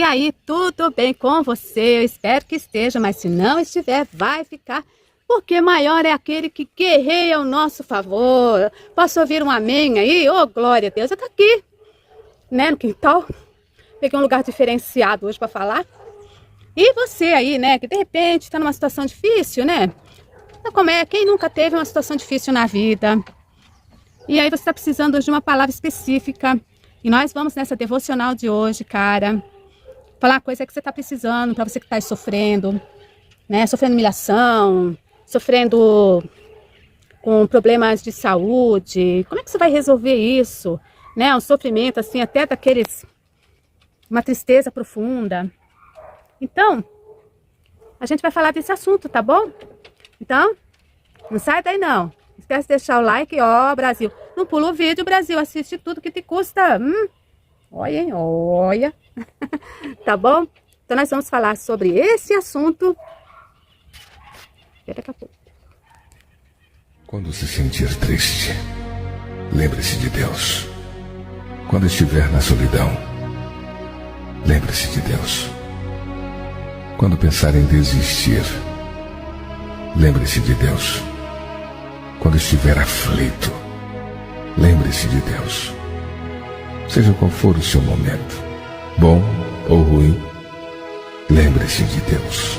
aí, tudo bem com você? Eu espero que esteja, mas se não estiver, vai ficar. Porque maior é aquele que guerreia ao nosso favor. Posso ouvir um amém aí? Oh, glória a Deus. Eu tô aqui, né, no quintal. Peguei um lugar diferenciado hoje para falar. E você aí, né, que de repente está numa situação difícil, né? Como é? Quem nunca teve uma situação difícil na vida? E aí você está precisando de uma palavra específica. E nós vamos nessa devocional de hoje, cara, falar uma coisa que você está precisando, para você que está sofrendo, né? Sofrendo humilhação, sofrendo com problemas de saúde. Como é que você vai resolver isso? Né? Um sofrimento, assim, até daqueles... uma tristeza profunda. Então, a gente vai falar desse assunto, tá bom? Então, não sai daí não. Esquece de deixar o like, ó, Brasil. Não pula o vídeo, Brasil. Assiste tudo que te custa. Olha, hein? Olha. Tá bom? Então, nós vamos falar sobre esse assunto. Daqui a pouco. Quando se sentir triste, lembre-se de Deus. Quando estiver na solidão, lembre-se de Deus. Quando pensar em desistir, lembre-se de Deus. Quando estiver aflito, lembre-se de Deus. Seja qual for o seu momento, bom ou ruim, lembre-se de Deus.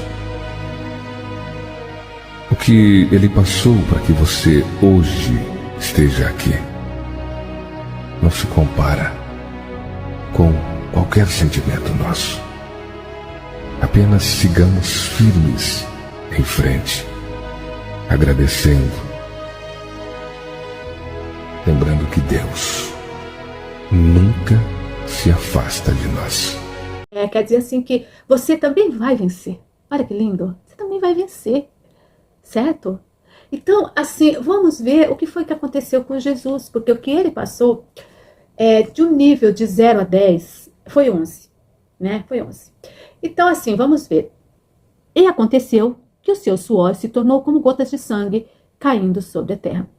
O que Ele passou para que você hoje esteja aqui não se compara com qualquer sentimento nosso. Apenas sigamos firmes em frente, agradecendo, lembrando que Deus nunca se afasta de nós. Quer dizer assim que você também vai vencer. Olha que lindo. Você também vai vencer, certo? Então, assim, vamos ver o que foi que aconteceu com Jesus, porque o que ele passou de um nível de 0 a 10 foi 11, né? Foi 11. Então, assim, vamos ver. E aconteceu que o seu suor se tornou como gotas de sangue caindo sobre a terra.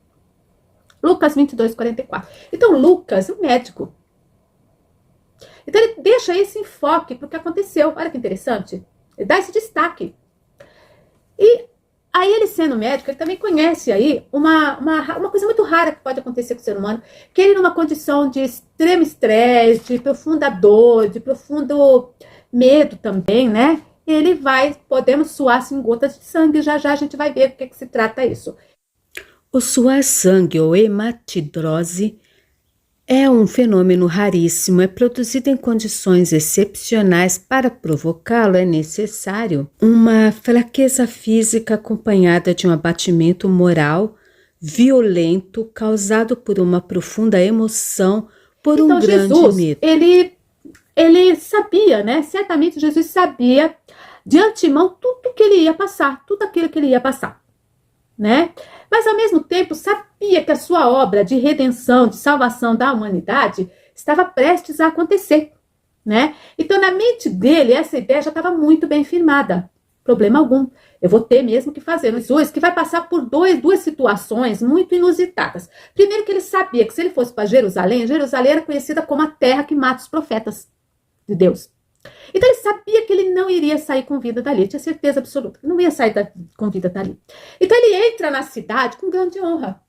Lucas 22, 44. Então, Lucas, o médico. Então, ele deixa esse enfoque para o que aconteceu. Olha que interessante. Ele dá esse destaque. E aí, ele sendo médico, ele também conhece aí uma coisa muito rara que pode acontecer com o ser humano, que ele numa condição de extremo estresse, de profunda dor, de profundo medo também, né? Ele vai, podemos suar assim, gotas de sangue. Já já a gente vai ver do que se trata isso. O suar sangue ou hematidrose é um fenômeno raríssimo, é produzido em condições excepcionais. Para provocá-lo é necessário uma fraqueza física acompanhada de um abatimento moral violento causado por uma profunda emoção, por um grande Jesus, medo. Ele sabia, né? Certamente Jesus sabia de antemão tudo que ele ia passar, tudo aquilo que ele ia passar, né? Mas ao mesmo tempo sabia que a sua obra de redenção, de salvação da humanidade estava prestes a acontecer, né? Então na mente dele essa ideia já estava muito bem firmada. Problema algum. Eu vou ter mesmo que fazer. Jesus que vai passar por duas situações muito inusitadas. Primeiro que ele sabia que se ele fosse para Jerusalém, Jerusalém era conhecida como a terra que mata os profetas de Deus. Então ele sabia que ele não iria sair com vida dali, tinha certeza absoluta que não ia sair com vida dali. Então ele entra na cidade com grande honra,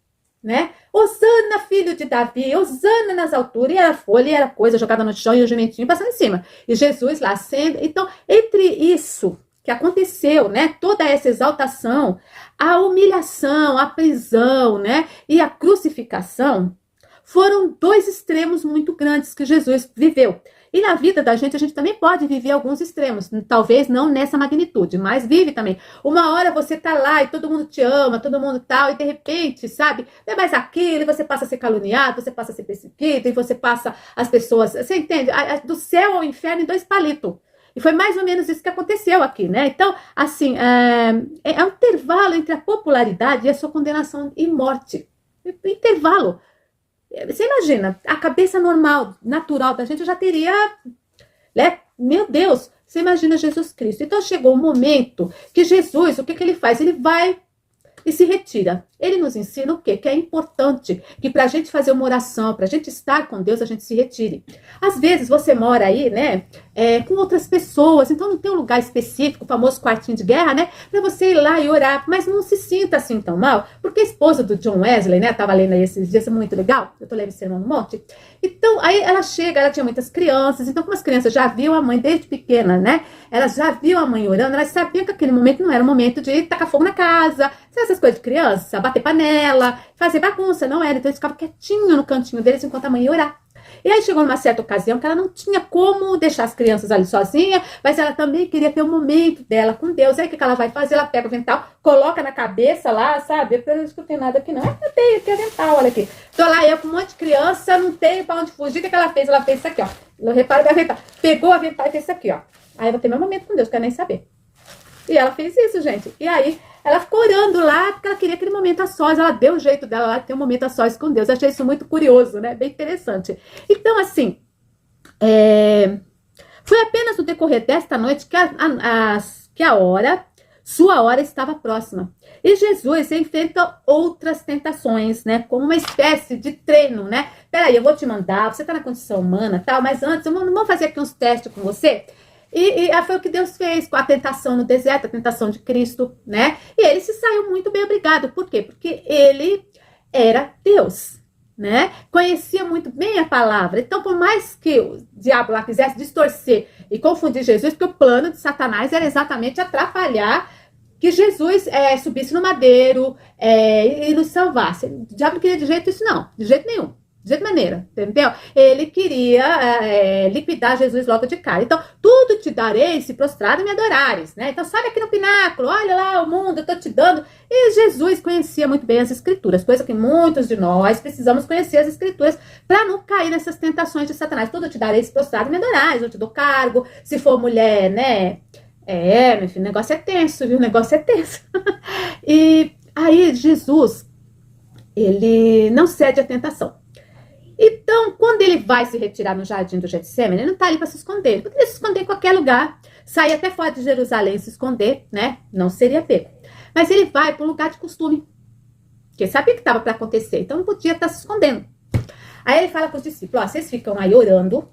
né? Hosana, filho de Davi, Hosana nas alturas, e era folha, e era coisa jogada no chão, e o jumentinho passando em cima, e Jesus lá sendo. Então, entre isso que aconteceu, né, toda essa exaltação, a humilhação, a prisão, né, e a crucificação, foram dois extremos muito grandes que Jesus viveu. E na vida da gente, a gente também pode viver alguns extremos. Talvez não nessa magnitude, mas vive também. Uma hora você tá lá e todo mundo te ama, todo mundo tal, e de repente, sabe, não é mais aquilo, e você passa a ser caluniado, você passa a ser perseguido, e você passa as pessoas... Você entende? Do céu ao inferno em 2 palitos. E foi mais ou menos isso que aconteceu aqui, né? Então, assim, é um intervalo entre a popularidade e a sua condenação e morte. Intervalo. Você imagina, a cabeça normal, natural da gente já teria, né? Meu Deus, você imagina Jesus Cristo. Então chegou o momento que Jesus, o que ele faz? Ele vai e se retira. ele nos ensina o quê? Que é importante que para a gente fazer uma oração, para a gente estar com Deus, a gente se retire. Às vezes você mora aí, né, com outras pessoas, então não tem um lugar específico, o famoso quartinho de guerra, né, para você ir lá e orar, mas não se sinta assim tão mal, porque a esposa do John Wesley, né, tava lendo aí esses dias, é muito legal, eu tô lendo esse Sermão no Monte, então aí ela chega, ela tinha muitas crianças, então como as crianças já viam a mãe desde pequena, né, elas já viam a mãe orando, elas sabiam que aquele momento não era um momento de tacar fogo na casa, sabe essas coisas de criança, bater panela, fazer bagunça, não era, então eles ficavam quietinhos no cantinho deles enquanto a mãe ia orar. E aí chegou numa certa ocasião que ela não tinha como deixar as crianças ali sozinha, mas ela também queria ter um momento dela com Deus. Aí o que ela vai fazer? Ela pega o avental, coloca na cabeça lá, sabe? Eu não escutei nada aqui não. Eu tenho aqui avental, olha aqui. Tô lá eu com um monte de criança, não tenho pra onde fugir. O que ela fez? Ela fez isso aqui, ó. Eu reparo do avental. Pegou o avental e fez isso aqui, ó. Aí eu vou ter meu momento com Deus, quero nem saber. E ela fez isso, gente. E aí ela ficou orando lá, porque ela queria aquele momento a sós. Ela deu o jeito dela lá de ter um momento a sós com Deus. Eu achei isso muito curioso, né? Bem interessante. Então, assim, foi apenas no decorrer desta noite que sua hora estava próxima. E Jesus enfrenta outras tentações, né? Como uma espécie de treino, né? Peraí, eu vou te mandar, você tá na condição humana, tal, mas antes, vamos fazer aqui uns testes com você? E foi o que Deus fez com a tentação no deserto, a tentação de Cristo, né? E ele se saiu muito bem, obrigado. Por quê? Porque ele era Deus, né? Conhecia muito bem a palavra. Então, por mais que o diabo lá quisesse distorcer e confundir Jesus, porque o plano de Satanás era exatamente atrapalhar que Jesus subisse no madeiro e nos salvasse. O diabo não queria de jeito isso, não. De jeito nenhum. De jeito maneira, entendeu? Ele queria liquidar Jesus logo de cara. Então, tudo te darei se prostrado me adorares, né? Então, sobe aqui no pináculo, olha lá o mundo, eu tô te dando. E Jesus conhecia muito bem as escrituras, coisa que muitos de nós precisamos conhecer as escrituras para não cair nessas tentações de Satanás. Tudo te darei se prostrado me adorares, eu te dou cargo, se for mulher, né? Meu filho, o negócio é tenso, viu? O negócio é tenso. E aí, Jesus, ele não cede à tentação. Então, quando ele vai se retirar no jardim do Getsêmani, ele não está ali para se esconder. Ele poderia se esconder em qualquer lugar, sair até fora de Jerusalém e se esconder, né? Não seria pego. Mas ele vai para um lugar de costume, porque ele sabia que estava para acontecer, então não podia estar se escondendo. Aí ele fala para os discípulos, vocês ficam aí orando,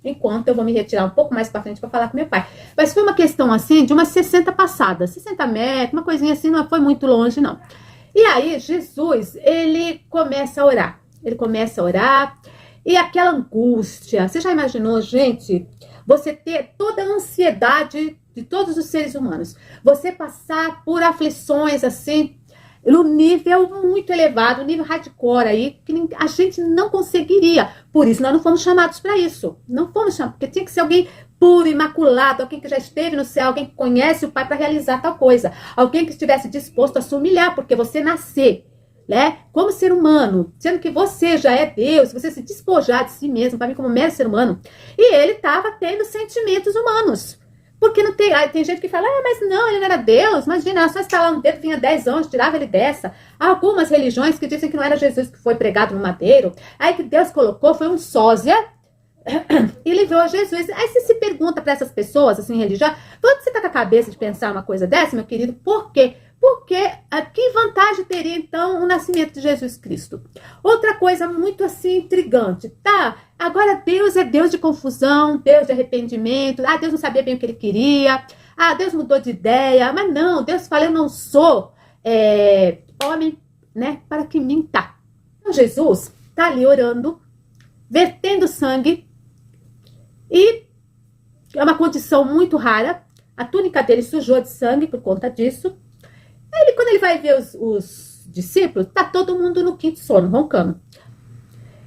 enquanto eu vou me retirar um pouco mais para frente para falar com meu pai. Mas foi uma questão assim, de umas 60 passadas, 60 metros, uma coisinha assim, não foi muito longe, não. E aí, Jesus, ele começa a orar. Ele começa a orar e aquela angústia. Você já imaginou, gente, você ter toda a ansiedade de todos os seres humanos? Você passar por aflições assim, no nível muito elevado, nível hardcore aí, que a gente não conseguiria. Por isso nós não fomos chamados para isso. Não fomos chamados, porque tinha que ser alguém puro, imaculado, alguém que já esteve no céu, alguém que conhece o Pai para realizar tal coisa. Alguém que estivesse disposto a se humilhar, porque você nascer, né, como ser humano, sendo que você já é Deus, você se despojar de si mesmo, para mim como mero ser humano, e ele estava tendo sentimentos humanos, porque não tem, tem gente que fala, mas não, ele não era Deus, imagina, só estalar um dedo, vinha 10 anjos, tirava ele dessa. Há algumas religiões que dizem que não era Jesus que foi pregado no madeiro, aí que Deus colocou, foi um sósia, e livrou Jesus. Aí você se pergunta para essas pessoas, assim, religiosas, quando você tá com a cabeça de pensar uma coisa dessa, meu querido, por quê? Porque que vantagem teria, então, o nascimento de Jesus Cristo? Outra coisa muito, assim, intrigante, tá? Agora, Deus é Deus de confusão, Deus de arrependimento, Deus não sabia bem o que ele queria, Deus mudou de ideia, mas não, Deus fala, eu não sou homem, né, para que minta. Então, Jesus tá ali orando, vertendo sangue, e é uma condição muito rara, a túnica dele sujou de sangue por conta disso. Aí, quando ele vai ver os discípulos, tá todo mundo no quinto sono, roncando.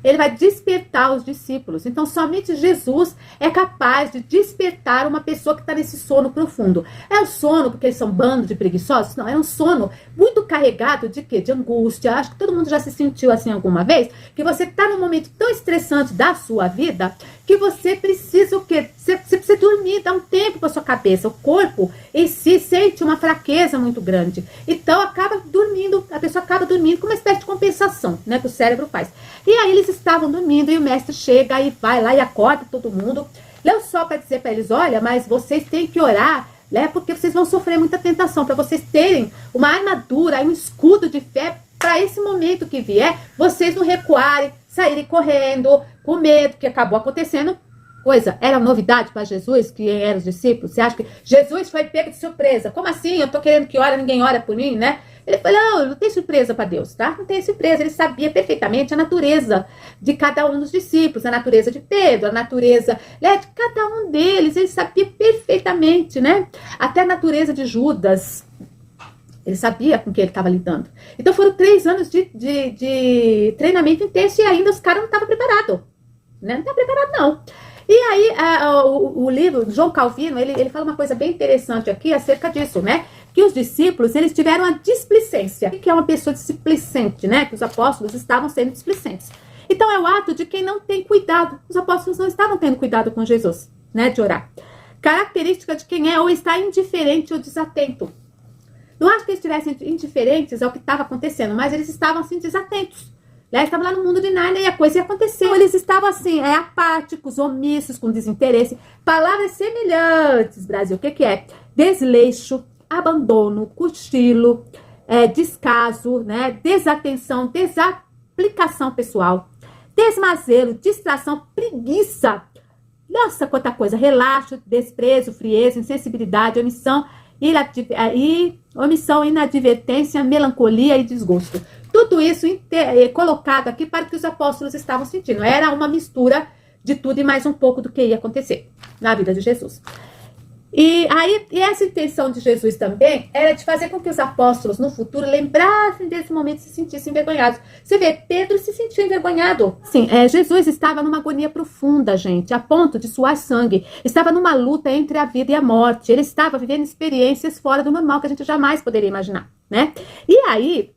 Ele vai despertar os discípulos. Então, somente Jesus é capaz de despertar uma pessoa que está nesse sono profundo. É o sono porque eles são bando de preguiçosos? Não, é um sono muito carregado de quê? De angústia. Acho que todo mundo já se sentiu assim alguma vez, que você está num momento tão estressante da sua vida, que você precisa o quê? Você precisa dormir, dar um tempo para sua cabeça. O corpo em si sente uma fraqueza muito grande. Então, acaba dormindo, a pessoa acaba dormindo com uma espécie de compensação, né, que o cérebro faz. E aí eles estavam dormindo e o mestre chega e vai lá e acorda todo mundo. Não só para dizer para eles, olha, mas vocês têm que orar, né, porque vocês vão sofrer muita tentação, para vocês terem uma armadura, um escudo de fé para esse momento que vier, vocês não recuarem, saírem correndo, com medo, que acabou acontecendo. Coisa, era novidade para Jesus, que eram os discípulos? Você acha que Jesus foi pego de surpresa? Como assim? Eu tô querendo que ore, ninguém ora por mim, né? Ele falou, não tem surpresa para Deus, tá? Não tem surpresa. Ele sabia perfeitamente a natureza de cada um dos discípulos, a natureza de Pedro, a natureza, né, de cada um deles. Ele sabia perfeitamente, né? Até a natureza de Judas. Ele sabia com quem ele estava lidando. Então foram 3 anos de treinamento intenso e ainda os caras não estavam preparados. Né? Não estavam preparados, não. E aí, o livro, João Calvino, ele fala uma coisa bem interessante aqui acerca disso, né? Que os discípulos, eles tiveram a displicência. O que é uma pessoa displicente, né? Que os apóstolos estavam sendo displicentes. Então, é o ato de quem não tem cuidado. Os apóstolos não estavam tendo cuidado com Jesus, né? De orar. Característica de quem é ou está indiferente ou desatento. Não acho que eles estivessem indiferentes ao que estava acontecendo, mas eles estavam, assim, desatentos. Eles estavam lá no mundo de Nárnia e a coisa ia acontecer. Eles estavam assim, apáticos, omissos, com desinteresse. Palavras semelhantes, Brasil. O que é? Desleixo, abandono, cochilo, descaso, né? Desatenção, desaplicação pessoal, desmazelo, distração, preguiça. Nossa, quanta coisa. Relaxo, desprezo, frieza, insensibilidade, omissão, inadvertência, melancolia e desgosto. Tudo isso colocado aqui para que os apóstolos estavam sentindo. Era uma mistura de tudo e mais um pouco do que ia acontecer na vida de Jesus. E essa intenção de Jesus também era de fazer com que os apóstolos no futuro lembrassem desse momento e se sentissem envergonhados. Você vê, Pedro se sentiu envergonhado. Sim, Jesus estava numa agonia profunda, gente, a ponto de suar sangue. Estava numa luta entre a vida e a morte. Ele estava vivendo experiências fora do normal que a gente jamais poderia imaginar, né? E aí,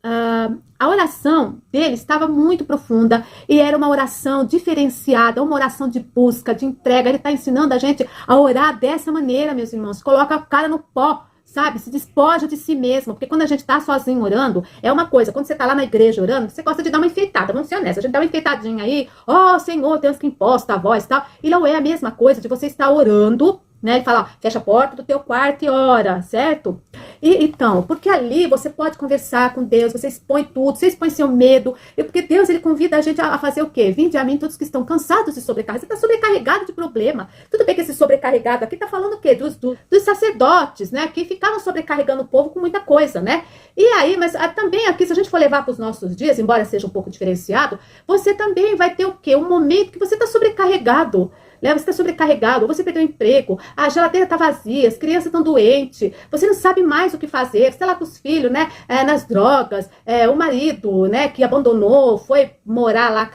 a oração dele estava muito profunda e era uma oração diferenciada, uma oração de busca, de entrega. Ele está ensinando a gente a orar dessa maneira, meus irmãos. Coloca a cara no pó, sabe? Se despoja de si mesmo. Porque quando a gente está sozinho orando, é uma coisa. Quando você está lá na igreja orando, você gosta de dar uma enfeitada. Vamos ser honestos. A gente dá uma enfeitadinha aí. Oh, Senhor, Deus que imposta a voz e tal. E não é a mesma coisa de você estar orando, né? Ele fala, ó, fecha a porta do teu quarto e ora, certo? Então, porque ali você pode conversar com Deus, você expõe tudo, você expõe seu medo, e porque Deus, ele convida a gente a fazer o quê? Vinde a mim todos que estão cansados e sobrecarregados. Você está sobrecarregado de problema. Tudo bem que esse sobrecarregado aqui está falando o quê? Dos sacerdotes, né? Que ficavam sobrecarregando o povo com muita coisa, né? E aí, mas também aqui, se a gente for levar para os nossos dias, embora seja um pouco diferenciado, você também vai ter o quê? Um momento que você está sobrecarregado. Você está sobrecarregado, você perdeu o emprego, a geladeira está vazia, as crianças estão doentes, você não sabe mais o que fazer, você está lá com os filhos, né, nas drogas, o marido, né, que abandonou, foi morar lá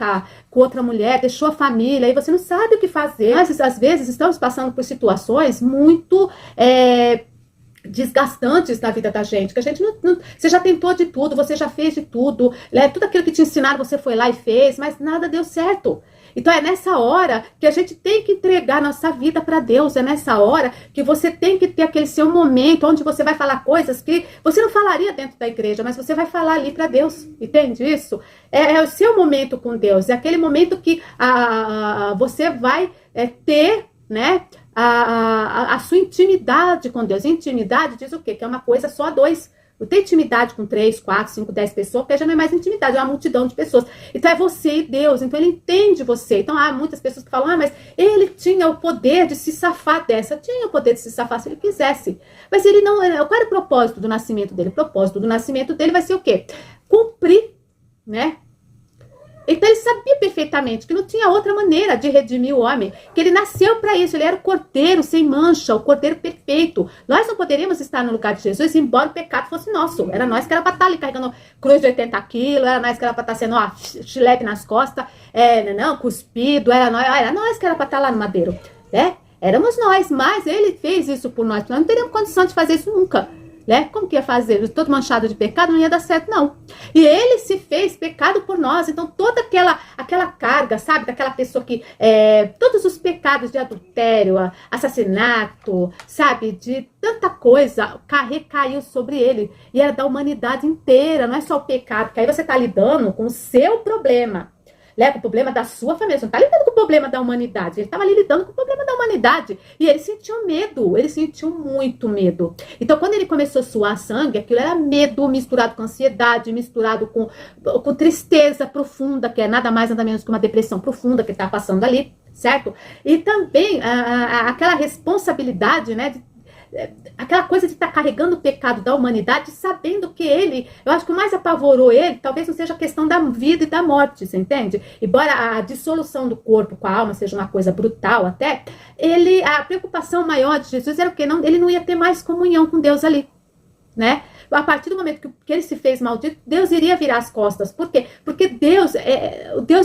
com outra mulher, deixou a família, e você não sabe o que fazer. Nós, às vezes, estamos passando por situações muito desgastantes na vida da gente, que a gente você já tentou de tudo, você já fez de tudo, né, tudo aquilo que te ensinaram você foi lá e fez, mas nada deu certo. Então é nessa hora que a gente tem que entregar nossa vida para Deus, é nessa hora que você tem que ter aquele seu momento onde você vai falar coisas que você não falaria dentro da igreja, mas você vai falar ali para Deus, entende isso? É o seu momento com Deus, é aquele momento que você vai ter, né, a sua intimidade com Deus. Intimidade diz o quê? Que é uma coisa só a dois. Não tem intimidade com 3, 4, 5, 10 pessoas, porque já não é mais intimidade, é uma multidão de pessoas. Então é você e Deus, então ele entende você. Então há muitas pessoas que falam, mas ele tinha o poder de se safar dessa. Tinha o poder de se safar se ele quisesse. Mas ele não, qual era o propósito do nascimento dele? O propósito do nascimento dele vai ser o quê? Cumprir, né? Então ele sabia perfeitamente que não tinha outra maneira de redimir o homem, que ele nasceu para isso, ele era o cordeiro sem mancha, o cordeiro perfeito. Nós não poderíamos estar no lugar de Jesus, embora o pecado fosse nosso. Era nós que era para estar ali carregando cruz de 80 quilos, era nós que era para estar sendo chilete nas costas, cuspido, era nós que era para estar lá no madeiro, né? Éramos nós, mas ele fez isso por nós não teríamos condição de fazer isso nunca. Né? Como que ia fazer? Todo manchado de pecado não ia dar certo, não. E ele se fez pecado por nós. Então toda aquela carga, sabe? Daquela pessoa que todos os pecados de adultério, assassinato, sabe? De tanta coisa recaiu sobre ele. E era da humanidade inteira, não é só o pecado. Porque aí você está lidando com o seu problema. Com o problema da sua família. Você não está lidando com o problema da humanidade. Ele estava ali lidando com o problema da humanidade. E ele sentiu medo. Ele sentiu muito medo. Então, quando ele começou a suar sangue, aquilo era medo misturado com ansiedade, misturado com tristeza profunda, que é nada mais, nada menos que uma depressão profunda que ele estava passando ali, certo? E também aquela responsabilidade, né, aquela coisa de estar carregando o pecado da humanidade, sabendo que eu acho que o mais apavorou ele, talvez não seja a questão da vida e da morte, você entende? Embora a dissolução do corpo com a alma seja uma coisa brutal até, a preocupação maior de Jesus era o quê? Ele não ia ter mais comunhão com Deus ali, né? A partir do momento que ele se fez maldito, Deus iria virar as costas. Por quê? Porque Deus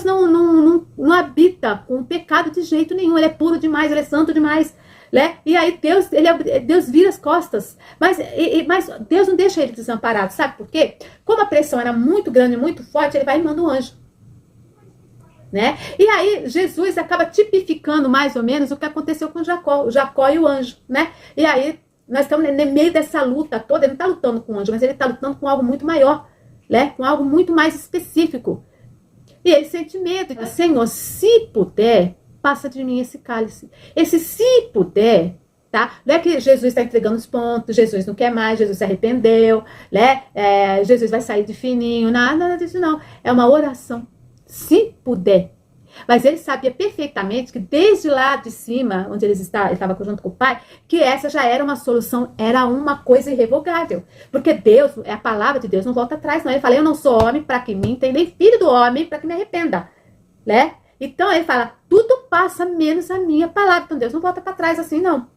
não habita com o pecado de jeito nenhum. Ele é puro demais, ele é santo demais. Né? E aí Deus vira as costas, mas Deus não deixa ele desamparado, sabe por quê? Como a pressão era muito grande, muito forte, ele vai e manda um anjo, né? E aí Jesus acaba tipificando mais ou menos o que aconteceu com o Jacó e o anjo, né? E aí nós estamos no meio dessa luta toda. Ele não está lutando com o anjo, mas ele está lutando com algo muito maior, né? Com algo muito mais específico, e ele sente medo. Então, Senhor, se puder, passa de mim esse cálice. Esse se puder, tá? Não é que Jesus está entregando os pontos, Jesus não quer mais, Jesus se arrependeu, né? Jesus vai sair de fininho, nada disso não. É uma oração. Se puder. Mas ele sabia perfeitamente que desde lá de cima, onde ele estava junto com o pai, que essa já era uma solução, era uma coisa irrevogável. Porque Deus, a palavra de Deus não volta atrás, não. Ele fala, eu não sou homem para que me entenda, nem filho do homem para que me arrependa, né? Então ele fala, tudo passa menos a minha palavra. Então Deus não volta para trás assim, não.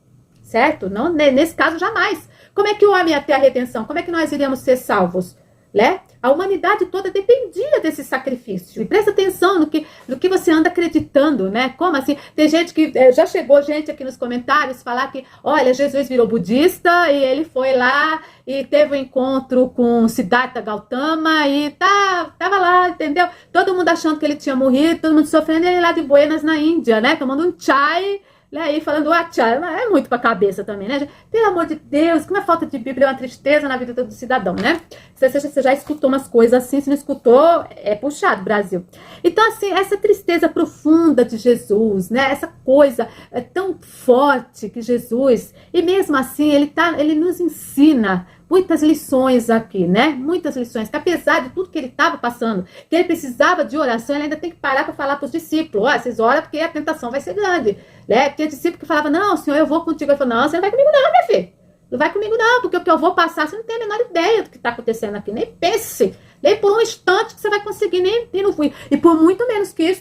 Certo? Não, nesse caso, jamais. Como é que o homem ia ter a redenção? Como é que nós iríamos ser salvos? Né? A humanidade toda dependia desse sacrifício. E presta atenção no que você anda acreditando, né? Como assim? Tem gente que, já chegou gente aqui nos comentários falar que, olha, Jesus virou budista e ele foi lá e teve um encontro com Siddhartha Gautama e tava lá, entendeu? Todo mundo achando que ele tinha morrido, todo mundo sofrendo, e ele lá de Buenas na Índia, né? Tomando um chai, né? E falando, tchai, é muito pra cabeça também, né? Pelo amor de Deus, que uma falta de Bíblia é uma tristeza na vida do cidadão, né? Você já escutou umas coisas assim, se não escutou, é puxado, Brasil. Então, assim, essa tristeza profunda de Jesus, né? Essa coisa tão forte que Jesus, e mesmo assim, ele nos ensina muitas lições aqui, né? Muitas lições, que apesar de tudo que ele estava passando, que ele precisava de oração, ele ainda tem que parar para falar para os discípulos, vocês oram porque a tentação vai ser grande, né? Porque o discípulo que falava, não, Senhor, eu vou contigo. Ele falou, não, você não vai comigo não, minha filha. Não vai comigo não, porque o que eu vou passar, você não tem a menor ideia do que está acontecendo aqui, nem pense, nem por um instante que você vai conseguir, nem no fui. E por muito menos que isso,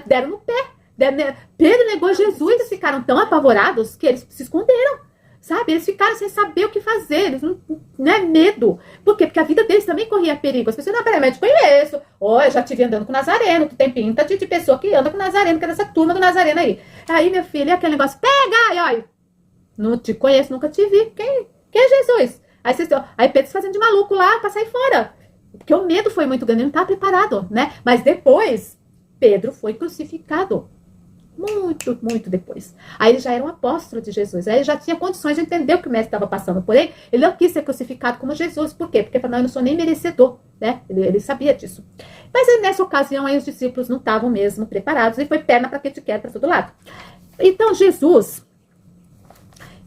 deram no pé. Pedro negou Jesus, eles ficaram tão apavorados que eles se esconderam. Sabe, eles ficaram sem saber o que fazer, eles não é medo. Por quê? Porque a vida deles também corria perigo. As pessoas, não, peraí, mas eu te conheço. Eu já te vi andando com o Nazareno, que tem pinta de pessoa que anda com o Nazareno, que é dessa turma do Nazareno aí. Aí, minha filha, aquele negócio, pega! E olha, não te conheço, nunca te vi. Quem é Jesus? Aí Pedro se fazendo de maluco lá pra sair fora. Porque o medo foi muito grande, ele não estava preparado, né? Mas depois, Pedro foi crucificado. Muito, muito depois. Aí ele já era um apóstolo de Jesus. Aí ele já tinha condições de entender o que o mestre estava passando. Porém, ele não quis ser crucificado como Jesus. Por quê? Porque eu não sou nem merecedor, né? Ele sabia disso. Mas nessa ocasião, aí os discípulos não estavam mesmo preparados. E foi perna para que te quer para todo lado. Então, Jesus,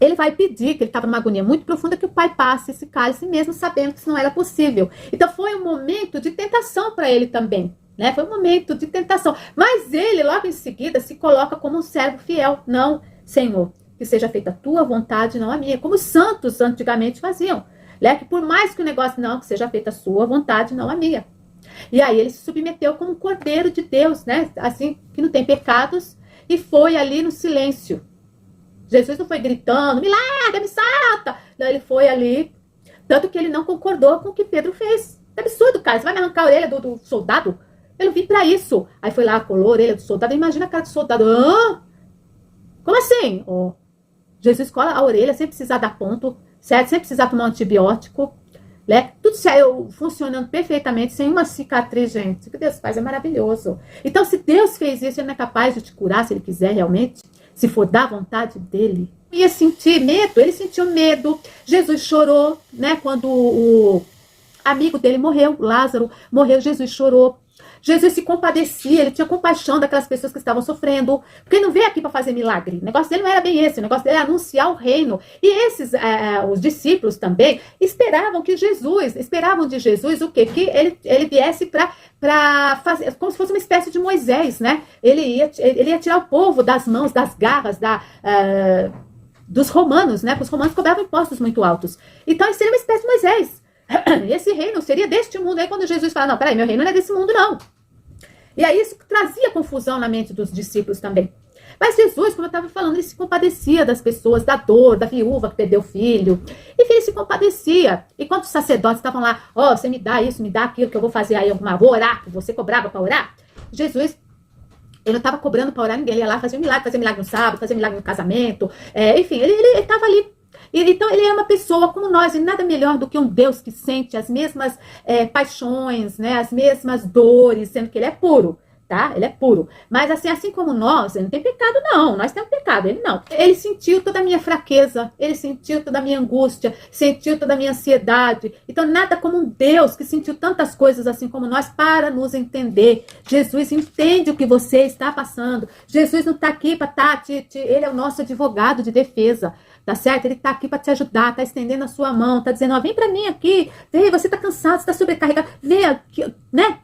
ele vai pedir, que ele estava numa agonia muito profunda, que o pai passe esse cálice, mesmo sabendo que isso não era possível. Então, foi um momento de tentação para ele também. Né? Foi um momento de tentação, mas ele logo em seguida se coloca como um servo fiel. Não, Senhor, que seja feita a tua vontade, não a minha, como os santos antigamente faziam, né? Que por mais que o negócio, não, que seja feita a sua vontade, não a minha. E aí ele se submeteu como um cordeiro de Deus, né? Assim, que não tem pecados, e foi ali no silêncio. Jesus não foi gritando, me larga, me salta. Não, ele foi ali, tanto que ele não concordou com o que Pedro fez. É absurdo, cara, você vai me arrancar a orelha do soldado? Eu não vim pra isso. Aí foi lá, colou a orelha do soldado. Imagina a cara do soldado. Como assim? Jesus cola a orelha sem precisar dar ponto, certo? Sem precisar tomar um antibiótico, né? Tudo funcionando perfeitamente, sem uma cicatriz, gente. O que Deus faz é maravilhoso. Então, se Deus fez isso, Ele não é capaz de te curar, se Ele quiser realmente, se for da vontade dEle. Ia sentir medo, ele sentiu medo. Jesus chorou, né? Quando o amigo dele morreu, Lázaro morreu, Jesus chorou. Jesus se compadecia, ele tinha compaixão daquelas pessoas que estavam sofrendo, porque ele não veio aqui para fazer milagre. O negócio dele não era bem esse, o negócio dele era anunciar o reino. E esses, os discípulos também, esperavam de Jesus o quê? Que ele viesse para fazer, como se fosse uma espécie de Moisés, né? Ele ia tirar o povo das mãos, das garras, dos romanos, né? Porque os romanos cobravam impostos muito altos. Então, ele seria uma espécie de Moisés. Esse reino seria deste mundo. Aí quando Jesus fala, não, peraí, meu reino não é desse mundo, não. E aí isso trazia confusão na mente dos discípulos também. Mas Jesus, como eu estava falando, ele se compadecia das pessoas, da dor, da viúva que perdeu o filho. Enfim, ele se compadecia. E quando os sacerdotes estavam lá, você me dá isso, me dá aquilo, que eu vou fazer aí vou orar, você cobrava para orar. Jesus, ele não estava cobrando para orar ninguém, ele ia lá fazer milagre no sábado, fazer milagre no casamento. Enfim, ele estava ali. Então ele é uma pessoa como nós, e nada melhor do que um Deus que sente as mesmas paixões, né, as mesmas dores, sendo que ele é puro, tá? Ele é puro. Mas assim como nós, ele não tem pecado não, nós temos pecado, ele não. Ele sentiu toda a minha fraqueza, ele sentiu toda a minha angústia, sentiu toda a minha ansiedade. Então nada como um Deus que sentiu tantas coisas assim como nós para nos entender. Jesus entende o que você está passando. Jesus não está aqui para ele é o nosso advogado de defesa. Tá certo? Ele tá aqui para te ajudar, tá estendendo a sua mão, tá dizendo, vem para mim aqui, vem, você tá cansado, você tá sobrecarregado, vem aqui, né?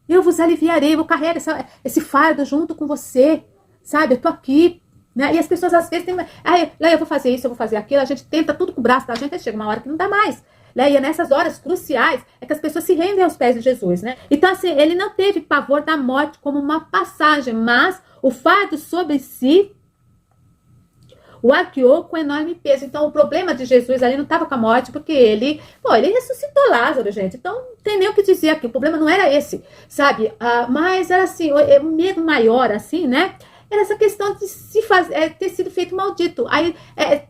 Eu vos aliviarei, eu vou carregar esse fardo junto com você, sabe? Eu tô aqui, né? E as pessoas às vezes eu vou fazer isso, eu vou fazer aquilo, a gente tenta tudo com o braço da gente, aí chega uma hora que não dá mais. Né? E é nessas horas cruciais é que as pessoas se rendem aos pés de Jesus, né? Então, assim, ele não teve pavor da morte como uma passagem, mas o fardo sobre si o arqueou com enorme peso. Então, o problema de Jesus ali não estava com a morte, porque ele ressuscitou Lázaro, gente. Então, não tem nem o que dizer aqui. O problema não era esse, sabe? Mas era assim, o medo maior, assim, né? Era essa questão de ter sido feito maldito. Aí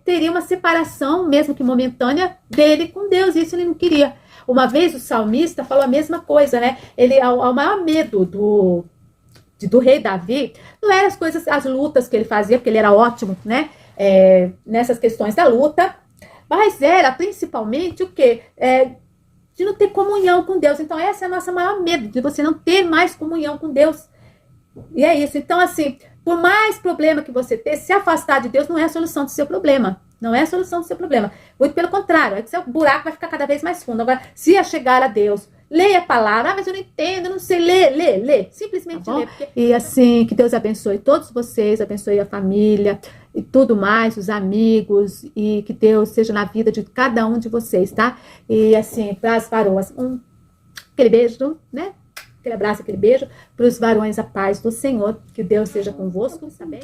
teria uma separação, mesmo que momentânea, dele com Deus. Isso ele não queria. Uma vez o salmista falou a mesma coisa, né? O maior medo do rei Davi não eram as lutas que ele fazia, porque ele era ótimo, né? Nessas questões da luta, mas era principalmente o quê? De não ter comunhão com Deus. Então essa é a nossa maior medo, de você não ter mais comunhão com Deus. E é isso. Então assim, por mais problema que você ter, se afastar de Deus não é a solução do seu problema. Não é a solução do seu problema. Muito pelo contrário, é que seu buraco vai ficar cada vez mais fundo. Agora, se chegar a Deus, leia a palavra, mas eu não entendo, eu não sei lê. Simplesmente lê. E assim, que Deus abençoe todos vocês, abençoe a família e tudo mais, os amigos, e que Deus seja na vida de cada um de vocês, tá? E assim, para as varoas, aquele beijo, né? Aquele abraço, aquele beijo. Para os varões, a paz do Senhor. Que Deus seja convosco, também.